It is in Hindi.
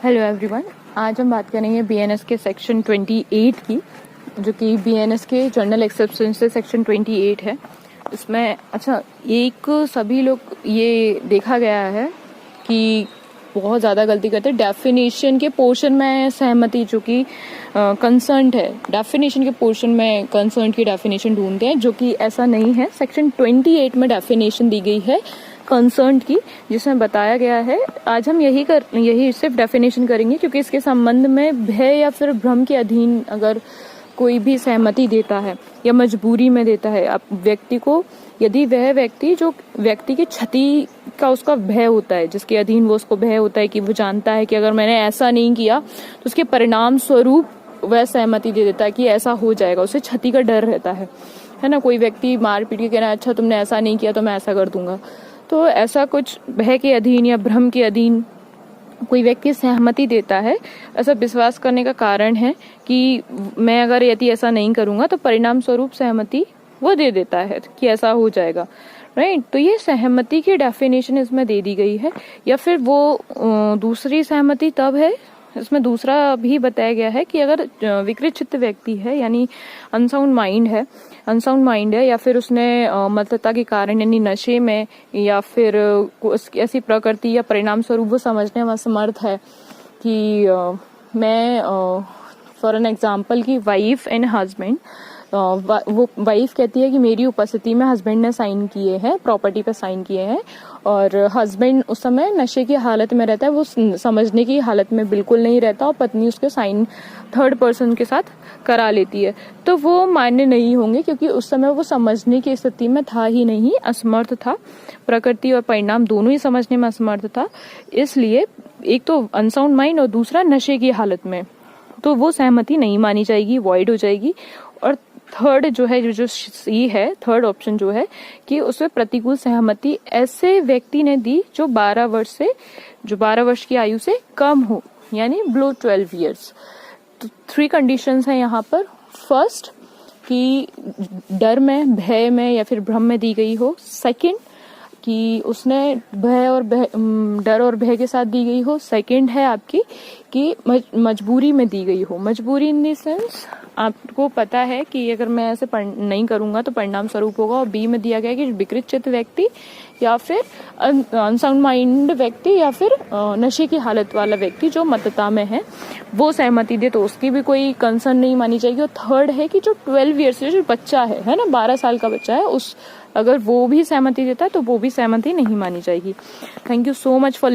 हेलो एवरीवन, आज हम बात करेंगे बीएनएस के सेक्शन 28 की, जो कि बीएनएस के जर्नल एक्सेप्शन से सेक्शन 28 है। इसमें एक सभी लोग ये देखा गया है कि बहुत ज़्यादा गलती करते हैं। डेफिनेशन के पोर्शन में सहमति, जो कि कंसर्न है, डेफिनेशन के पोर्शन में कंसर्न की डेफिनेशन ढूंढते हैं, जो कि ऐसा नहीं है। सेक्शन 28 में डेफिनेशन दी गई है कंसर्न की, जिसमें बताया गया है। आज हम यही सिर्फ डेफिनेशन करेंगे, क्योंकि इसके संबंध में भय या फिर भ्रम के अधीन अगर कोई भी सहमति देता है या मजबूरी में देता है अब व्यक्ति को, यदि वह व्यक्ति जो व्यक्ति की क्षति का उसका भय होता है, जिसके अधीन वो उसको भय होता है कि वो जानता है कि अगर मैंने ऐसा नहीं किया तो उसके परिणाम स्वरूप वह सहमति दे देता है कि ऐसा हो जाएगा, उसे क्षति का डर रहता है ना। कोई व्यक्ति मार पीट के कहना, अच्छा तुमने ऐसा नहीं किया तो मैं ऐसा कर दूंगा। तो ऐसा कुछ भय के अधीन या भ्रम के अधीन कोई व्यक्ति सहमति देता है, ऐसा विश्वास करने का कारण है कि मैं अगर यदि ऐसा नहीं करूंगा तो परिणाम स्वरूप सहमति वो दे देता है कि ऐसा हो जाएगा, राइट। तो ये सहमति की डेफिनेशन इसमें दे दी गई है। या फिर वो दूसरी सहमति तब है, इसमें दूसरा भी बताया गया है कि अगर विकृत चित्त व्यक्ति है, यानी अनसाउंड माइंड है, या फिर उसने मतता के कारण यानी नशे में, या फिर ऐसी प्रकृति या परिणाम स्वरूप वो समझने में असमर्थ है कि मैं फॉर एन एग्जाम्पल की वाइफ एंड हस्बैंड, वो वाइफ कहती है कि मेरी उपस्थिति में हस्बैंड ने साइन किए हैं, प्रॉपर्टी पे साइन किए हैं, और हस्बैंड उस समय नशे की हालत में रहता है, वो समझने की हालत में बिल्कुल नहीं रहता, और पत्नी उसके साइन थर्ड पर्सन के साथ करा लेती है। तो वो मान्य नहीं होंगे, क्योंकि उस समय वो समझने की स्थिति में था ही नहीं, असमर्थ था, प्रकृति और परिणाम दोनों ही समझने में असमर्थ था। इसलिए एक तो अनसाउंड माइंड और दूसरा नशे की हालत में, तो वो सहमति नहीं मानी जाएगी, वॉइड हो जाएगी। और थर्ड जो है, जो सी है, थर्ड ऑप्शन जो है कि उसमें प्रतिकूल सहमति ऐसे व्यक्ति ने दी जो 12 वर्ष की आयु से कम हो, यानी बिलो 12 ईयर्स। तो 3 कंडीशंस हैं यहाँ पर। फर्स्ट कि डर में, भय में या फिर भ्रम में दी गई हो। सेकंड कि उसने डर और भय के साथ दी गई हो। सेकंड है आपकी कि मजबूरी में दी गई हो। मजबूरी इन द सेंस आपको पता है कि अगर मैं ऐसे नहीं करूंगा तो परिणाम स्वरूप होगा। और बी में दिया गया कि विकृत चित्त व्यक्ति या फिर अनसाउंड माइंड व्यक्ति या फिर नशे की हालत वाला व्यक्ति जो मतता में है, वो सहमति दे तो उसकी भी कोई कंसर्न नहीं मानी जाएगी। और थर्ड है कि जो 12 ईयर्स जो बच्चा है ना, 12 साल का बच्चा है, अगर वो भी सहमति देता है तो वो भी सहमति नहीं मानी जाएगी। Thank you so much for